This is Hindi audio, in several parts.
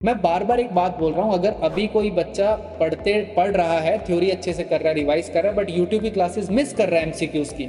मैं बार-बार एक बात बोल रहा हूँ, अगर अभी कोई बच्चा पढ़ रहा है, थ्योरी अच्छे से कर रहा है, रिवाइज़ कर रहा है, बट यूट्यूब की क्लासेस मिस कर रहा है एमसीक्यूज़ की,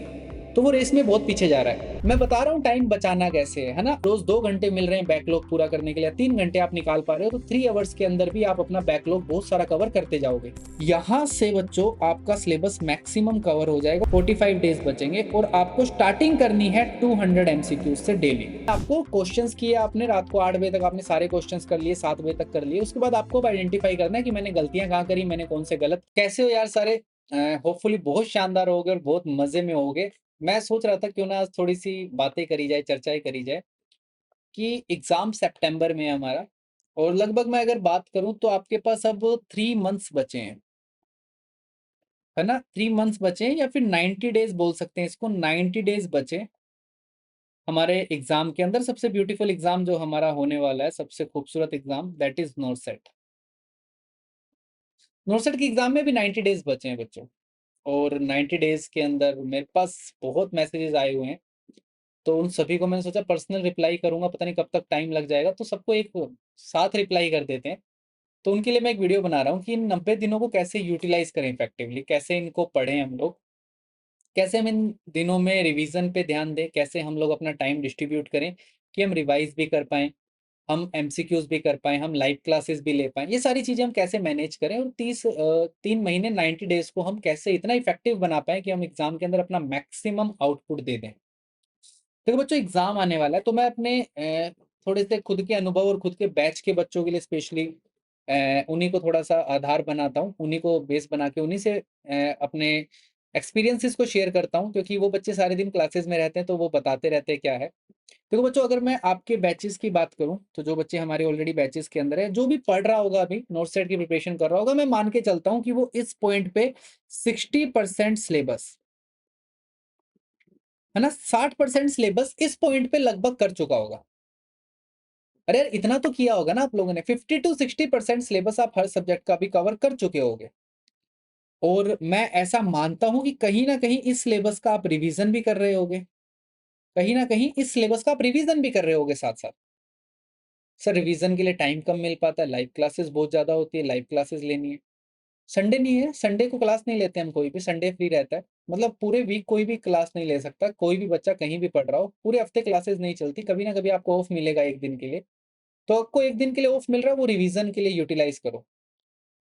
तो वो रेस में बहुत पीछे जा रहा है। मैं बता रहा हूँ टाइम बचाना कैसे है ना? रोज़ 2 घंटे मिल रहे हैं बैकलॉग पूरा करने के लिए, 3 घंटे आप निकाल पा रहे हो, तो 3 अवर्स के अंदर भी आप अपना बैकलॉग बहुत सारा कवर करते जाओगे। यहाँ से बच्चों आपका सिलेबस मैक्सिमम कवर हो जाएगा, 45 डेज़ बचेंगे और आपको स्टार्टिंग करनी है 200 एमसीक्यूज़ से डेली। आपको क्वेश्चंस किए आपने रात को 8 बजे तक आपने सारे क्वेश्चंस कर लिए, 7 बजे तक कर लिए, उसके बाद आपको अब आइडेंटिफाई करना है कि मैंने गलतियाँ कहाँ करी, मैंने कौन से गलत कैसे हो यार सारे? होपफुली बहुत शानदार होगे और बहुत मज़े में होगे। मैं सोच रहा था क्यों ना आज थोड़ी-सी बातें करी जाए, चर्चाएँ करी जाए कि एग्ज़ाम सितंबर में है हमारा और लगभग मैं अगर बात करूँ तो आपके पास अब 3 मंथ्स बचे हैं, है ना? 3 मंथ्स बचे हैं या फिर 90 डेज़ बोल सकते हैं इसको, 90 डेज़ बचे हमारे एग्ज़ाम के अंदर। सबसे ब्यूटीफुल एग्ज़ाम जो हमारा होने वाला है, सबसे खूबसूरत exam that is NORCET. NORCET के एग्ज़ाम में भी 90 डेज़ बचे हैं बच्चों और 90 डेज़ के अंदर मेरे पास बहुत मैसेजेस आए हुए हैं। तो उन सभी को मैंने सोचा पर्सनल रिप्लाई करूँगा, पता नहीं कब तक टाइम लग जाएगा, तो सबको एक साथ रिप्लाई कर देते हैं। तो उनके लिए मैं एक वीडियो बना रहा हूँ कि इन 90 दिनों को कैसे यूटिलाइज़ करें इफेक्टिवली, कैसे इनको पढ़ें हम लोग, कैसे हम इन दिनों में रिवीजन पे ध्यान दें, कैसे हम लोग अपना टाइम डिस्ट्रीब्यूट करें कि हम रिवाइज़ भी कर पाएँ, हम एमसीक्यूज़ भी कर पाएँ, हम लाइव क्लासेस भी ले पाएँ। ये सारी चीज़ें हम कैसे मैनेज करें और 3 महीने 90 डेज़ को हम कैसे इतना इफेक्टिव बना पाएँ कि हम एग्ज़ाम के अंदर अपना मैक्सिमम आउटपुट दे दें। देखो बच्चों एग्ज़ाम आने वाला है, तो मैं अपने थोड़े से खुद के अनुभव और खुद के बैच के बच्चों के लिए स्पेशली उन्हीं को थोड़ा-सा आधार बनाता हूँ, उन्हीं को बेस बना के उन्हीं से अपने एक्सपीरियंसेस को शेयर करता हूँ, क्योंकि वो बच्चे सारे दिन क्लासेस में रहते हैं, तो वो बताते रहते हैं क्या है। देखो बच्चों अगर मैं आपके बैचेज़ की बात करूँ, तो जो बच्चे हमारे ऑलरेडी बैचेज़ के अंदर है, जो भी पढ़ रहा होगा अभी, नोट सेट की प्रिपरेशन कर रहा होगा, मैं मान के चलता हूँ कि वो इस पॉइंट पे 60% सिलेबस है ना? 60% सिलेबस इस पॉइंट पे लगभग कर चुका होगा। अरे यार! इतना तो किया होगा ना आप लोगों ने, 50 टू 60% सिलेबस आप हर सब्जेक्ट का भी कवर कर चुके होंगे। और मैं ऐसा मानता हूँ कि कहीं न कहीं इस सिलेबस का आप रिवीज़न भी कर रहे होंगे। कहीं न कहीं इस सिलेबस का आप रिवीज़न भी कर रहे होंगे साथ-साथ। सर रिवीज़न के लिए टाइम कम मिल पाता है, लाइव क्लासेस बहुत ज़्यादा होती है, लाइव क्लासेस लेनी है। संडे नहीं है, संडे को क्लास नहीं लेते हम कोई भी, संडे फ्री रहता है। मतलब पूरे वीक कोई भी क्लास नहीं ले सकता, कोई भी बच्चा कहीं भी पढ़ रहा हो, पूरे हफ्ते क्लासेस नहीं चलती, कभी न कभी आपको ऑफ मिलेगा 1 दिन के लिए। तो आपको 1 दिन के लिए ऑफ मिल रहा है, वो रिवीज़न के लिए यूटिलाइज़ करो।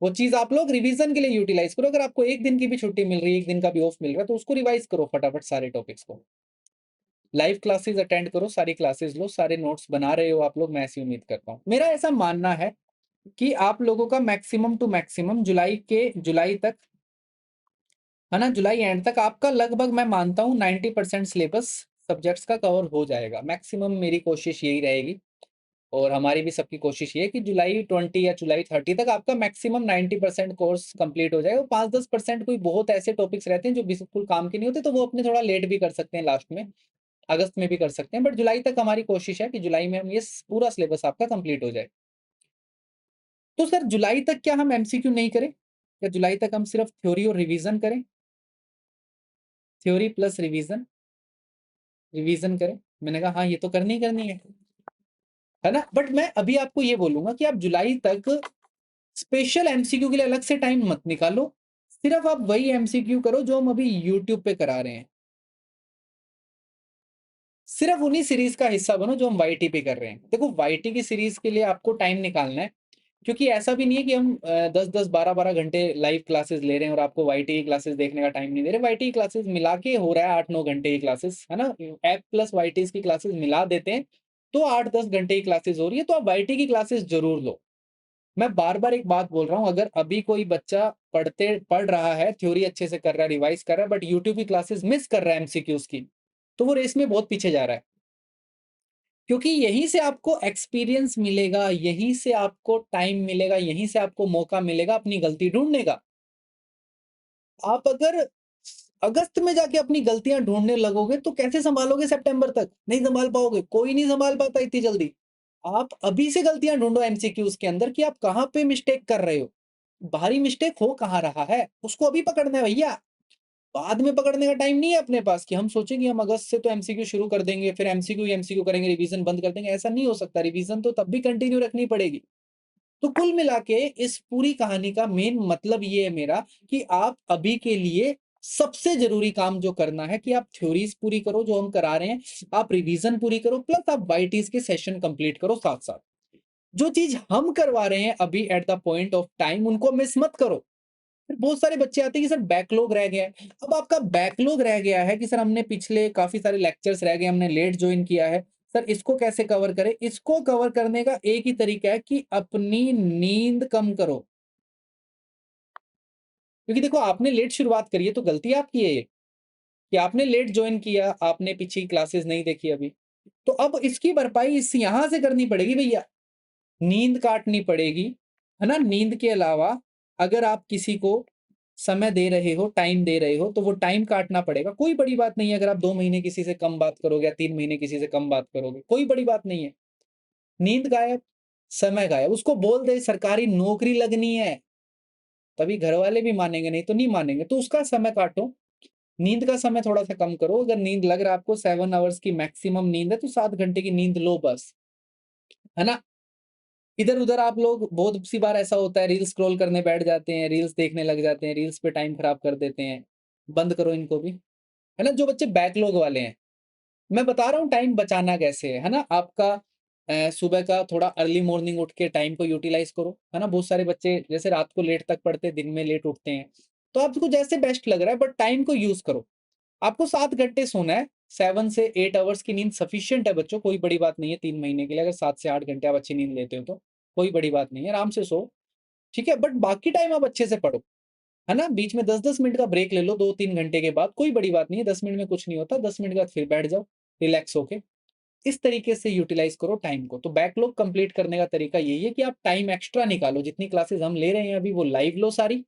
वो चीज़ आप लोग रिवीज़न के लिए यूटिलाइज़ करो। अगर आपको 1 दिन की भी छुट्टी मिल रही है, 1 दिन का भी ऑफ मिल रहा है, तो उसको रिवाइज़ करो फटाफट सारे टॉपिक्स को। लाइव क्लासेस अटेंड करो, सारी क्लासेस लो, सारे नोट्स बना रहे हो आप लोग, मैं ऐसी उम्मीद करता हूँ। मेरा ऐसा मानना है कि आप लोगों का मैक्सिमम टू मैक्सिमम जुलाई तक, है ना? जुलाई एंड तक आपका लगभग मैं मानता हूँ 90% सिलेबस सब्जेक्ट्स का कवर हो जाएगा। मैक्सिमम मेरी कोशिश यही रहेगी और हमारी भी सबकी कोशिश ये है कि जुलाई 20 या जुलाई 30 तक आपका मैक्सिमम 90% कोर्स कंप्लीट हो जाएगा। 5-10% कोई बहुत ऐसे टॉपिक्स रहते हैं जो बिल्कुल काम के नहीं होते, तो वो अपने थोड़ा लेट भी कर सकते हैं लास्ट में, अगस्त में भी कर सकते हैं। बट जुलाई तक हमारी कोशिश है कि जुलाई में हम ये पूरा सिलेबस आपका कंप्लीट हो जाए। तो सर जुलाई तक क्या हम एमसीक्यू नहीं करें? या जुलाई तक हम सिर्फ थ्योरी और रिवीजन करें? थ्योरी प्लस रिवीजन, रिवीजन करें? मैंने कहा हाँ, ये तो करनी ही करनी है ना? बट मैं अभी आपको ये बोलूँगा कि आप जुलाई तक स्पेशल एमसीक्यू के लिए अलग से टाइम मत निकालो। सिर्फ आप वही एमसीक्यू करो जो हम अभी यूट्यूब पे करा रहे हैं। सिर्फ उन्हीं सीरीज़ का हिस्सा बनो जो हम वाईटी पे कर रहे हैं। देखो वाईटी की सीरीज़ के लिए आपको टाइम निकालना है, क्योंकि ऐसा भी नहीं है कि हम 10-10, 12-12 घंटे लाइव क्लासेस ले रहे हैं और आपको वाईटी की क्लासेस देखने का टाइम नहीं दे रहे। वाईटी की क्लासेस मिला के हो रहा है 8-9 घंटे की क्लासेस, है ना? ऐप प्लस वाईटीज़ की क्लासेस मिला देते हैं, तो 8-10 घंटे की क्लासेस हो रही है, तो आप वाईटी की क्लासेस ज़रूर लो। मैं बार-बार एक बात बोल रहा हूँ, अगर अभी कोई बच्चा पढ़ रहा है, थ्योरी अच्छे से कर रहा है, रिवाइज़ कर रहा है, बट यूट्यूब की क्लासेस मिस कर रहा है एमसीक्यूज़ की, तो वो रेस में बहुत पीछे जा रहा है। क्योंकि यहीं से आपको एक्सपीरियंस मिलेगा, यहीं से आपको टाइम मिलेगा, यहीं से आपको मौका मिलेगा अपनी गलती ढूँढने का। आप अगर अगस्त में जाके अपनी गलतियाँ ढूँढने लगोगे, तो कैसे सँभालोगे सितंबर तक? नहीं सँभाल पाओगे, कोई नहीं सँभाल पाता इतनी जल्दी। आप अभी से गलतियाँ ढूँढो एमसीक्यूज़ के अंदर कि आप कहाँ पे मिस्टेक कर रहे हो। भारी मिस्टेक हो कहाँ रहा है, उसको अभी पकड़ना है भैया। बाद में पकड़ने का टाइम नहीं है अपने पास कि हम सोचें कि हम अगस्त से तो एमसीक्यू शुरू कर देंगे, फिर एमसीक्यू ही एमसीक्यू करेंगे, रिवीजन बंद कर देंगे, ऐसा नहीं हो सकता। रिवीजन तो तब भी कंटिन्यू रखनी पड़ेगी। तो कुल मिला के इस पूरी कहानी का मेन मतलब ये है मेरा कि आप अभी के लिए सबसे ज़रूरी काम जो करना है कि आप थ्योरीज़ पूरी करो जो हम करा रहे हैं, आप रिवीज़न पूरी करो प्लस आप वाईटीज़ के सेशन कंप्लीट करो साथ-साथ। जो चीज़ हम करवा रहे हैं अभी at the point of time उनको मिस मत करो। फिर बहुत सारे बच्चे आते हैं कि सर बैकलॉग रह गया है। अब आपका बैकलॉग रह गया है कि सर हमने पिछले काफ़ी सारे लेक्चर्स रह गए, हमने लेट जॉइन किया है। सर इसको कैसे कवर करें? इसको कवर करने का एक ही तरीका है कि अपनी नींद कम करो। क्योंकि देखो आपने लेट शुरुआत करी है तो गलती आपकी है ये, कि आपने लेट जॉइन किया, आपने पीछे की क्लासेस नहीं देखी अभी। तो अब इसकी भरपाई इस यहाँ से करनी पड़ेगी भैया। नींद काटनी पड़ेगी, है ना? नींद के अलावा अगर आप किसी को समय दे रहे हो, टाइम दे रहे हो, तो वो टाइम काटना पड़ेगा। कोई बड़ी बात नहीं है अगर आप 2 महीने किसी से कम बात करोगे या 3 महीने किसी से कम बात करोगे, कोई बड़ी बात नहीं है। नींद गायब, समय गायब, उसको बोल दे सरकारी नौकरी लगनी है, तभी घरवाले भी मानेंगे, नहीं तो नहीं मानेंगे। तो उसका समय काटो, नींद का समय थोड़ा-सा कम करो। अगर नींद लग रहा है आपको 7 आवर्स की मैक्सिमम नींद है, तो 7 घंटे की नींद लो बस, है ना? इधर-उधर आप लोग बहुत सी बार ऐसा होता है रील्स स्क्रॉल करने बैठ जाते हैं, रील्स देखने लग जाते हैं, रील्स पे टाइम खराब कर देते हैं। बंद करो इनको भी, है ना? जो बच्चे बैकलॉग वाले हैं, मैं बता रहा हूँ टाइम बचाना कैसे है ना? आपका सुबह का थोड़ा अर्ली मॉर्निंग उठ के टाइम को यूटिलाइज़ करो, है ना? बहुत सारे बच्चे जैसे रात को लेट तक पढ़ते हैं, दिन में लेट उठते हैं। तो आपको जैसे बेस्ट लग रहा है बट टाइम को यूज़ करो। आपको 7 घंटे सोना है, 7 से 8 आवर्स की नींद सफिशिएंट है बच्चों, कोई बड़ी बात नहीं है 3 महीने के लिए अगर 7 से 8 घंटे आप अच्छी नींद लेते हो तो, कोई बड़ी बात नहीं है, आराम से सो, ठीक है? बट बाकी टाइम आप अच्छे से पढ़ो, है ना? बीच में 10-10 मिनट का ब्रेक ले लो 2-3 घंटे के बाद, कोई बड़ी बात नहीं है, 10 मिनट में कुछ नहीं होता, 10 मिनट के बाद फिर बैठ जाओ, रिलैक्स होके। इस तरीके से यूटिलाइज़ करो टाइम को। तो बैकलॉग कंप्लीट करने का तरीका यही है कि आप टाइम एक्स्ट्रा निकालो, जितनी क्लासेस हम ले रहे हैं अभी वो लाइव लो सारी,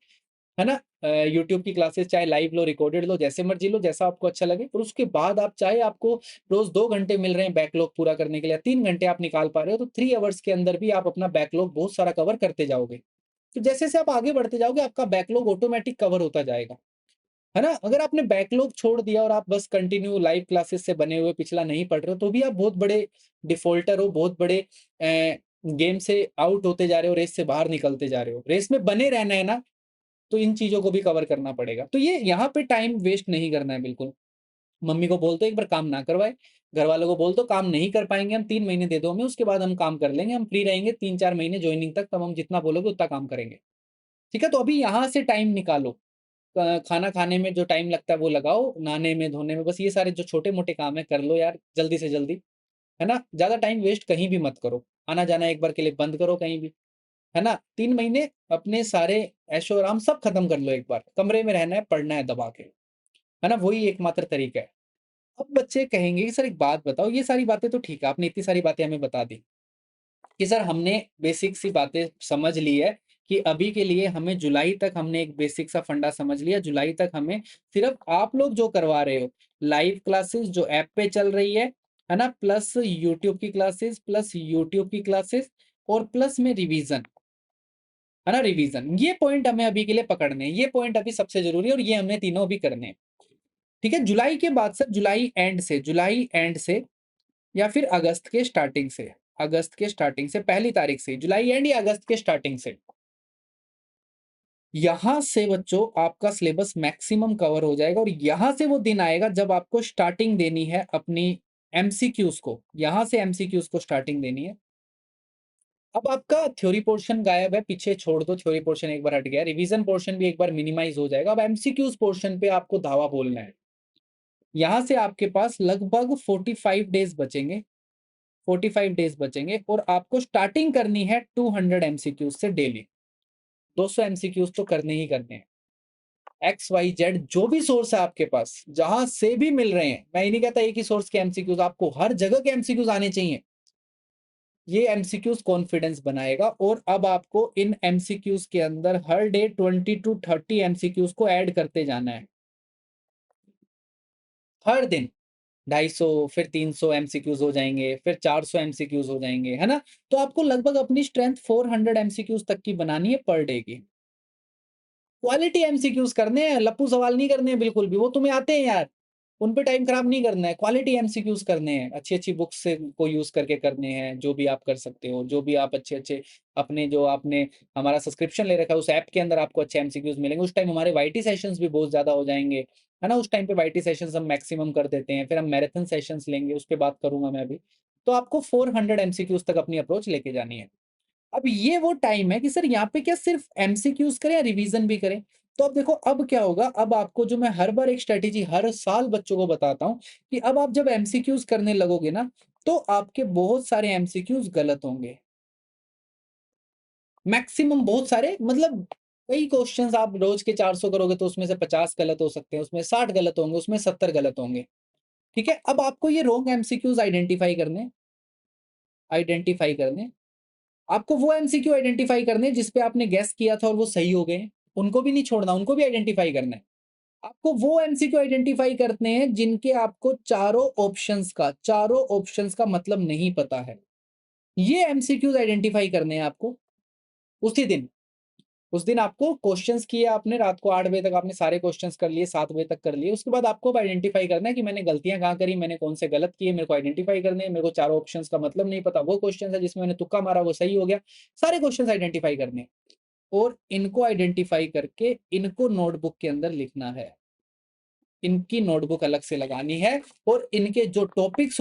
है ना? यूट्यूब की क्लासेस चाहे लाइव लो, रिकॉर्डेड लो, जैसे मर्ज़ी लो, जैसा आपको अच्छा लगे और उसके बाद आप चाहे आपको रोज़ 2 घंटे मिल रहे हैं बैकलॉग पूरा करने के लिए, 3 घंटे आप निकाल पा रहे हो, तो 3 आवर्स के अंदर भी आप अपना बैकलॉग बहुत सारा कवर करते जाओगे। तो जैसे-जैसे आप आगे बढ़ते जाओगे, आपका बैकलॉग ऑटोमैटिक कवर होता जाएगा, है ना? अगर आपने बैकलॉग छोड़ दिया और आप बस कंटिन्यू लाइव क्लासेस से बने हुए पिछला नहीं पढ़ रहे हो, तो भी आप बहुत बड़े डिफ़ॉल्टर हो, बहुत बड़े गेम से आउट होते जा रहे हो, रेस से बाहर निकलते जा रहे हो। रेस में बने रहना है ना, तो इन चीज़ों को भी कवर करना पड़ेगा। तो ये यहाँ पे टाइम वेस्ट नहीं करना है बिल्कुल। मम्मी को बोल दो एक बार काम ना करवाए, घरवालों को बोल दो काम नहीं कर पाएँगे हम 3 महीने दे दो हमें, उसके बाद हम काम कर लेंगे, हम फ्री रहेंगे 3-4 महीने जॉइनिंग तक, तब हम जितना बोलोगे उतना काम करेंगे। ठीक है? तो अभी यहाँ से टाइम निकालो। खाना खाने में जो टाइम लगता है वो लगाओ, नहाने में, धोने में, बस ये सारे जो छोटे-मोटे काम हैं कर लो यार जल्दी से जल्दी, है ना? ज़्यादा टाइम वेस्ट कहीं भी मत करो। आना-जाना एक बार के लिए बंद करो कहीं भी, है ना? 3 महीने अपने सारे ऐशो-आराम सब खत्म कर लो एक बार। कमरे में रहना है, पढ़ना है दबा के, है ना? वही एकमात्र तरीका है। अब बच्चे कहेंगे कि सर एक बात बताओ, ये सारी बातें तो ठीक है, आपने इतनी सारी बातें हमें बता दी कि सर हमने बेसिक सी बातें समझ ली है कि अभी के लिए हमें जुलाई तक हमने एक बेसिक सा फंडा समझ लिया, जुलाई तक हमें सिर्फ़ आप लोग जो करवा रहे हो, लाइव क्लासेस जो ऐप पे चल रही है ना? प्लस यूट्यूब की क्लासेस और प्लस में रिवीज़न, है ना? रिवीज़न, ये पॉइंट हमें अभी के लिए पकड़ने हैं, ये पॉइंट अभी सबसे ज़रूरी है और ये हमने तीनों अभी करने हैं। ठीक है? जुलाई के बाद सर जुलाई एंड से या फिर अगस्त के स्टार्टिंग से पहली तारीख से जुलाई एंड या अगस्त के स्टार्टिंग से यहाँ से बच्चों आपका सिलेबस मैक्सिमम कवर हो जाएगा और यहाँ से वो दिन आएगा जब आपको स्टार्टिंग देनी है अपनी एमसीक्यूज को, यहाँ से एमसीक्यूज को स्टार्टिंग देनी है। अब आपका थ्योरी पोर्शन गायब है, पीछे छोड़ दो, थ्योरी पोर्शन एक बार हट गया, रिवीजन पोर्शन भी एक बार मिनिमाइज हो जाएगा। अब एमसीक्यूज पोर्शन पे आपको धावा बोलना है। यहाँ से आपके पास लगभग 45 डेज बचेंगे, 45 डेज बचेंगे और आपको स्टार्टिंग करनी है 200 एमसीक्यूज से डेली। 200 एमसीक्यूज तो करने ही करने हैं। एक्स वाई जेड जो भी सोर्स है आपके पास, जहां से भी मिल रहे हैं, मैं ये नहीं कहता एक ही सोर्स के एमसीक्यूज, आपको हर जगह के एमसीक्यूज आने चाहिए। ये एमसीक्यूज कॉन्फिडेंस बनाएगा और अब आपको इन एमसीक्यूज के अंदर हर डे 20 टू 30 एमसीक्यूज को ऐड करते जाना है। हर दिन 250, फिर 300 एमसीक्यूज हो जाएंगे, फिर 400 एमसीक्यूज हो जाएंगे, है ना? तो आपको लगभग अपनी स्ट्रेंथ 400 एमसीक्यूज तक की बनानी है पर डे की। क्वालिटी एमसीक्यूज करने हैं, लप्पू सवाल नहीं करने हैं बिल्कुल भी, वो तुम्हें आते हैं यार। उन पे टाइम खराब नहीं करना है, क्वालिटी एमसीक्यूज़ करने हैं, अच्छी-अच्छी बुक्स से को यूज़ करके करने हैं, जो भी आप कर सकते हो, जो भी आप अच्छे-अच्छे अपने जो आपने हमारा सब्सक्रिप्शन ले रखा है, उस ऐप के अंदर आपको अच्छे एमसीक्यूज़ मिलेंगे, उस टाइम हमारे वाईटी सेशंस भी बहुत ज़्यादा हो जाएँगे, है ना? उस टाइम पे वाईटी सेशंस हम मैक्सिमम कर देते हैं, फिर हम मैराथन सेशंस लेंगे, उस पे बात करूँगा मैं अभी। तो आपको 400 एमसीक्यूज़ तक अपनी अप्रोच लेके जानी है। अब ये वो टाइम है कि सर यहाँ पे क्या सिर्फ एमसीक्यूज़ करें या रिवीजन भी करें? तो अब देखो अब क्या होगा, अब आपको जो मैं हर बार एक स्ट्रैटेजी हर साल बच्चों को बताता हूँ कि अब आप जब एमसीक्यूज़ करने लगोगे ना, तो आपके बहुत सारे एमसीक्यूज़ गलत होंगे। मैक्सिमम बहुत सारे मतलब कई क्वेश्चन्स आप रोज़ के 400 करोगे तो उसमें से 50 गलत हो सकते हैं, उसमें 60 गलत होंगे, उसमें 70 गलत होंगे। ठीक है? अब आपको ये रॉन्ग एमसीक्यूज़ आइडेंटिफ़ाई करने आपको वो एमसीक्यू आइडेंटिफ़ाई करने हैं जिस पे आपने गेस किया था और वो सही हो गए हैं। उनको भी नहीं छोड़ना, उनको भी आइडेंटिफ़ाई करना है। आपको वो एमसीक्यू आइडेंटिफ़ाई करने हैं जिनके आपको चारों ऑप्शंस का मतलब नहीं पता है। ये एमसीक्यूज़ आइडेंटिफ़ाई करने हैं आपको उसी दिन। उस दिन आपको क्वेश्चंस किए आपने रात को 8 बजे तक आपने सारे क्वेश्चंस कर लिए, 7 बजे तक कर लिए। उसके बाद आपको अब आइडेंटिफ़ाई करना है कि मैंने गलतियाँ कहाँ करी, मैंने कौन से गलत किए, मेरे को आइडेंटिफ़ाई करने हैं। मेरे को चारों ऑप्शंस का मतलब नहीं पता, वो क्वेश्चन है जिसमें मैंने तुक्का मारा वो सही हो गया। सारे क्वेश्चंस आइडेंटिफ़ाई करने हैं। और इनको आइडेंटिफ़ाई करके इनको नोटबुक के अंदर लिखना है। इनकी नोटबुक अलग से लगानी है और इनके जो टॉपिक्स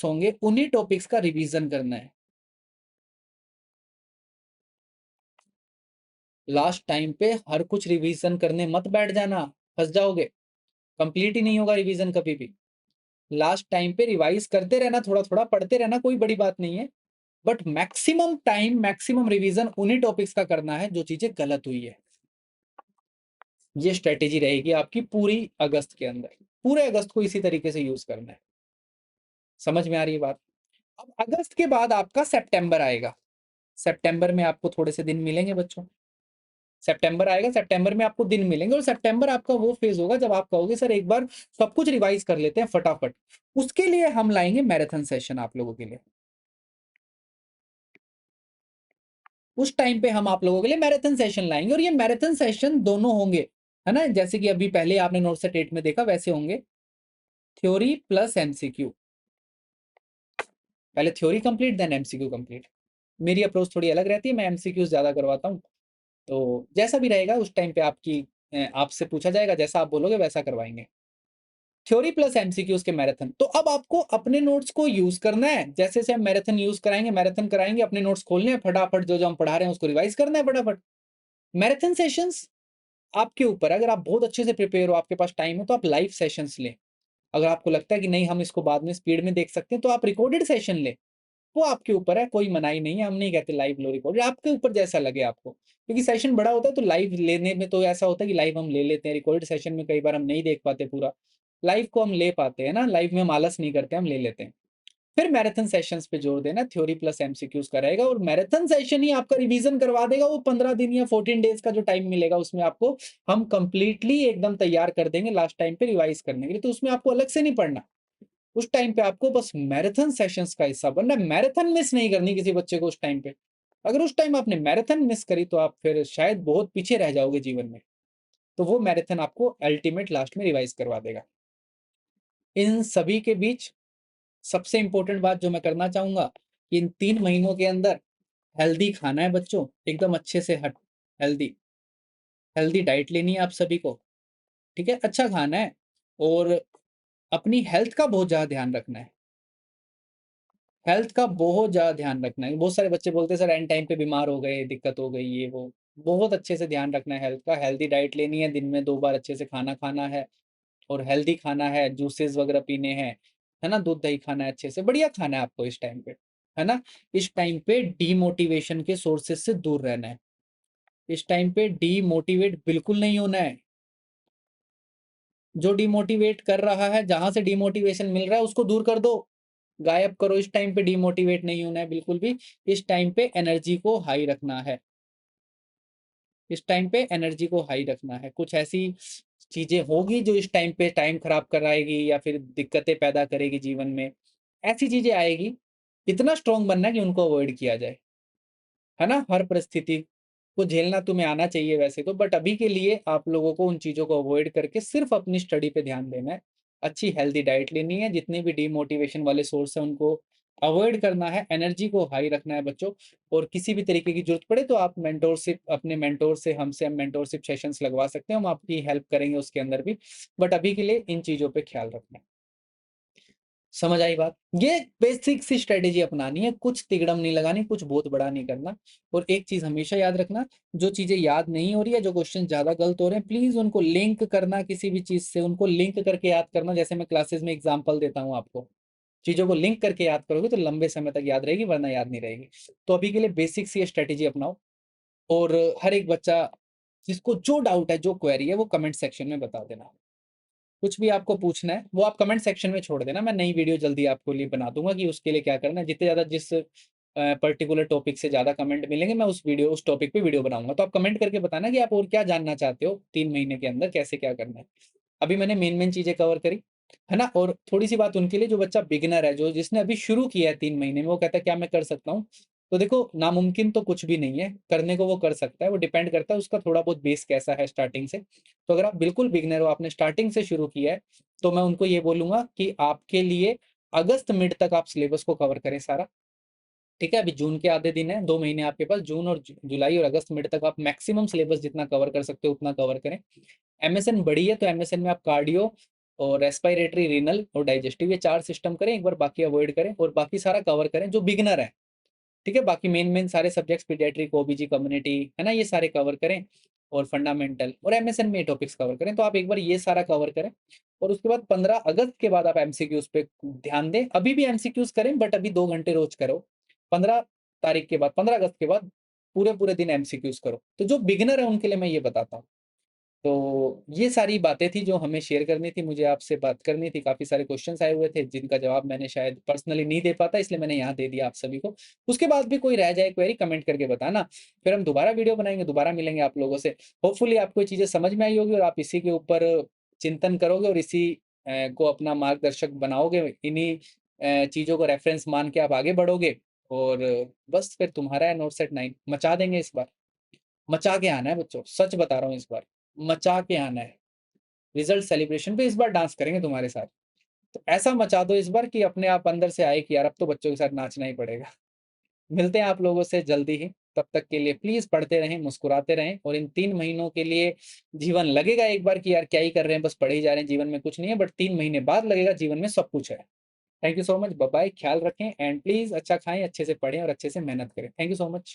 होंगे, उन्हीं टॉपिक्स का रिवीजन करना है। लास्ट टाइम पे हर कुछ रिवीजन करने मत बैठ जाना, फँस जाओगे। कंप्लीट ही नहीं होगा रिवीजन कभी भी। लास्ट टाइम पे रिवाइज़ करते रहना, थोड़ा-थोड़ा पढ़ते रहना, कोई बड़ी बात नहीं है। But maximum time, maximum revision उन्हीं टॉपिक्स का करना है जो चीज़ें गलत हुई है। ये स्ट्रैटेजी रहेगी आपकी पूरी अगस्त के अंदर। पूरे अगस्त को इसी तरीके से यूज़ करना है। समझ में आ रही है बात? अब अगस्त के बाद आपका सितंबर आएगा। सितंबर में आपको थोड़े से दिन मिलेंगे बच्चों। सितंबर आएगा, सितंबर में आपको दिन मिलेंगे और सितंबर आपका वो फ़ेज़ होगा जब आप कहोगे सर एक बार सब कुछ रिवाइज़ कर लेते हैं फटाफट। उसके लिए हम लाएँगे मैराथन सेशन आप लोगों के लिए। उस टाइम पे हम आप लोगों के लिए मैराथन सेशन लाएँगे और ये मैराथन सेशन दोनों होंगे, है ना? जैसे कि अभी पहले आपने नोट सेट 8 में देखा वैसे होंगे, थ्योरी प्लस एमसीक्यू। पहले theory complete then MCQ complete. मेरी अप्रोच थोड़ी अलग रहती है, मैं एमसीक्यूज़ ज़्यादा करवाता हूँ। तो जैसा भी रहेगा उस टाइम पे आपसे पूछा जाएगा, जैसा आप बोलोगे वैसा करवाएँगे। थ्योरी प्लस एमसीक्यूज़ के मैराथन। तो अब आपको अपने नोट्स को यूज़ करना है, जैसे-जैसे हम मैराथन यूज़ कराएँगे, मैराथन कराएँगे, अपने नोट्स खोलने हैं, फटाफट जो-जो हम पढ़ा रहे हैं उसको रिवाइज़ करना है फटाफट। मैराथन सेशंस आपके ऊपर है, अगर आप बहुत अच्छे से प्रिपेयर हो, आपके पास टाइम है तो आप लाइव सेशंस लें। अगर आपको लगता है कि नहीं हम इसको बाद में स्पीड में देख सकते हैं तो आप रिकॉर्डेड सेशन लें। वो आपके ऊपर है, कोई मनाही नहीं है, हम नहीं कहते लाइव लो रिकॉर्डेड, आपके ऊपर जैसा लगे आपको। क्योंकि सेशन बड़ा होता है तो लाइव लेने में तो ऐसा होता है कि लाइव हम ले लेते हैं, रिकॉर्डेड सेशन में कई बार हम नहीं देख पाते पूरा। लाइव को हम ले पाते हैं ना, लाइव में हम आलस नहीं करते, हम ले लेते हैं। फिर मैराथन सेशंस पे जोर देना, थ्योरी प्लस एमसीक्यूज़ का रहेगा और मैराथन सेशन ही आपका रिवीजन करवा देगा, वो 15 दिन या 14 डेज़ का जो टाइम मिलेगा उसमें आपको हम कंप्लीटली एकदम तैयार कर देंगे लास्ट टाइम पे रिवाइज़ करने के लिए, तो उसमें आपको अलग से नहीं पढ़ना। उस टाइम पे आपको बस मैराथन सेशंस का हिस्सा बनना है, मैराथन मिस नहीं करनी किसी बच्चे को उस टाइम पे। अगर उस टाइम आपने मैराथन मिस करी तो आप फिर शायद बहुत पीछे रह जाओगे जीवन में। तो वो मैराथन आपको अल्टीमेट लास्ट में रिवाइज़ करवा देगा। इन सभी के बीच सबसे इम्पोर्टेंट बात जो मैं करना चाहूँगा कि इन 3 महीनों के अंदर हेल्दी खाना है बच्चों, एकदम अच्छे से हेल्दी हेल्दी डाइट लेनी है आप सभी को, ठीक है? अच्छा खाना है और अपनी हेल्थ का बहुत ज़्यादा ध्यान रखना है। हेल्थ का बहुत ज़्यादा ध्यान रखना है। बहुत सारे बच्चे बोलते हैं सर एंड टाइम पे बीमार हो गए, दिक्कत हो गई ये वो। बहुत अच्छे से ध्यान रखना है हेल्थ का, हेल्दी डाइट लेनी है, दिन में 2 बार अच्छे से खाना खाना है और हेल्दी खाना है, जूसेस वगैरह पीने हैं, है ना? दूध-दही खाना है अच्छे से, बढ़िया खाना है आपको इस टाइम पे, है ना? इस टाइम पे डीमोटिवेशन के सोर्सेज़ से दूर रहना है। इस टाइम पे डीमोटिवेट बिल्कुल नहीं होना है। जो डीमोटिवेट कर रहा है, जहाँ से डीमोटिवेशन मिल रहा है उसको दूर कर दो। गायब करो, इस टाइम पे डिमोटिवेट नहीं होना है बिल्कुल भी। इस टाइम पे एनर्जी को हाई रखना है। इस टाइम पे एनर्जी को हाई रखना है। कुछ ऐसी चीज़ें होगी जो इस टाइम पे टाइम खराब कराएगी या फिर दिक्कतें पैदा करेगी जीवन में। ऐसी चीज़ें आएगी, इतना स्ट्रॉन्ग बनना है कि उनको अवॉइड किया जाए। है ना? हर परिस्थिति वो झेलना तुम्हें आना चाहिए वैसे तो, बट अभी के लिए आप लोगों को उन चीज़ों को अवॉइड करके सिर्फ़ अपनी स्टडी पे ध्यान देना है। अच्छी हेल्दी डाइट लेनी है, जितने भी डिमोटिवेशन वाले सोर्स हैं उनको अवॉइड करना है, एनर्जी को हाई रखना है बच्चों। और किसी भी तरीके की ज़रूरत पड़े तो आप मेंटोरशिप अपने मेंटोर से, हमसे हम मेंटोरशिप सेशंस लगवा सकते हैं, हम आपकी हेल्प करेंगे उसके अंदर भी। बट अभी के लिए इन चीज़ों पे ख्याल रखना है। समझ आई बात? ये बेसिक सी स्ट्रैटेजी अपनानी है, कुछ तिगड़म नहीं लगानी, कुछ बहुत बड़ा नहीं करना। और एक चीज़ हमेशा याद रखना, जो चीज़ें याद नहीं हो रही है, जो क्वेश्चन ज़्यादा गलत हो रहे हैं, प्लीज़ उनको लिंक करना किसी भी चीज़ से, उनको लिंक करके याद करना। जैसे मैं क्लासेस में एग्ज़ाम्पल देता हूँ आपको, चीज़ों को लिंक करके याद करोगे तो लंबे समय तक याद रहेगी, वरना याद नहीं रहेगी। तो अभी के लिए बेसिक सी ये स्ट्रैटेजी अपनाओ। और हर एक बच्चा जिसको जो डाउट है, जो क्वेरी है, वो कमेंट सेक्शन में बता देना। कुछ भी आपको पूछना है वो आप कमेंट सेक्शन में छोड़ देना, मैं नई वीडियो जल्दी आपको लिए बना दूंगा कि उसके लिए क्या करना है। जितने ज़्यादा जिस पर्टिकुलर टॉपिक से ज़्यादा कमेंट मिलेंगे, मैं उस टॉपिक पे वीडियो बनाऊंगा। तो आप कमेंट करके बताना कि आप और क्या जानना चाहते हो 3 महीने के अंदर, कैसे क्या करना है। अभी मैंने मेन मेन चीज़ें कवर करी, है ना। और थोड़ी सी बात उनके लिए जो बच्चा बिगिनर है, जो जिसने अभी शुरू किया है 3 महीने में, वो कहता है क्या मैं कर सकता हूँ। तो देखो, नामुमकिन तो कुछ भी नहीं है, करने को वो कर सकता है। वो डिपेंड करता है उसका थोड़ा बहुत बेस कैसा है स्टार्टिंग से। तो अगर आप बिल्कुल बिगिनर हो, आपने स्टार्टिंग से शुरू किया है, तो मैं उनको ये बोलूँगा कि आपके लिए अगस्त मिड तक आप सिलेबस को कवर करें सारा। ठीक है, अभी जून के आधे दिन है, 2 महीने आपके पास, जून और जुलाई और अगस्त मिड तक आप मैक्सिमम सिलेबस जितना कवर कर सकते हो उतना कवर करें। एमएसएन बड़ी है तो एमएसएन में आप कार्डियो और रेस्पिरेटरी, रीनल और डाइजेस्टिव, ये 4 सिस्टम करें एक बार, बाकी अवॉइड करें और बाकी सारा कवर करें जो बिगिनर है। ठीक है, बाकी मेन सारे सब्जेक्ट्स, पीडियाट्रिक, ओबीजी, कम्युनिटी, है ना, ये सारे कवर करें। और फंडामेंटल और एमएसएन में ये टॉपिक्स कवर करें। तो आप एक बार ये सारा कवर करें और उसके बाद 15 अगस्त के बाद आप एमसीक्यूज पे ध्यान दें। अभी भी एमसीक्यूज करें, बट अभी 2 घंटे रोज करो। 15 तारीख के बाद, 15 अगस्त के बाद पूरे पूरे दिन एमसीक्यूज करो। तो जो बिगिनर है उनके लिए मैं ये बताता हूँ। तो ये सारी बातें थी जो हमें शेयर करनी थी, मुझे आपसे बात करनी थी। काफ़ी सारे क्वेश्चन्स आए हुए थे जिनका जवाब मैंने शायद पर्सनली नहीं दे पाता, इसलिए मैंने यहाँ दे दिया आप सभी को। उसके बाद भी कोई रह जाए क्वेरी, कमेंट करके बताना, फिर हम दोबारा वीडियो बनाएँगे, दोबारा मिलेंगे आप लोगों से। होपफुली आपको ये चीज़ें समझ में आई होगी और आप इसी के ऊपर चिंतन करोगे और इसी को अपना मार्गदर्शक बनाओगे। इन्हीं चीज़ों को रेफरेंस मान के आप आगे बढ़ोगे और बस फिर तुम्हारा है नोट सेट 9, मचा देंगे इस बार। मचा के आना है बच्चों, सच बता रहा हूँ इस बार, मचा के आना है। रिजल्ट सेलिब्रेशन पे इस बार डांस करेंगे तुम्हारे साथ। तो ऐसा मचा दो इस बार कि अपने आप अंदर से आए कि यार अब तो बच्चों के साथ नाचना ही पड़ेगा। मिलते हैं आप लोगों से जल्दी ही, तब तक के लिए प्लीज़ पढ़ते रहें, मुस्कुराते रहें और इन 3 महीनों के लिए जीवन लगेगा एक बार कि यार क्या ही कर रहे हैं, बस पढ़े ही जा रहे हैं, जीवन में कुछ नहीं है, बट 3 महीने बाद लगेगा जीवन में सब कुछ है। Thank you so much, bye bye, ख्याल रखें एंड प्लीज़ अच्छा खाएँ, अच्छे से पढ़ें और अच्छे से मेहनत करें। Thank you so much.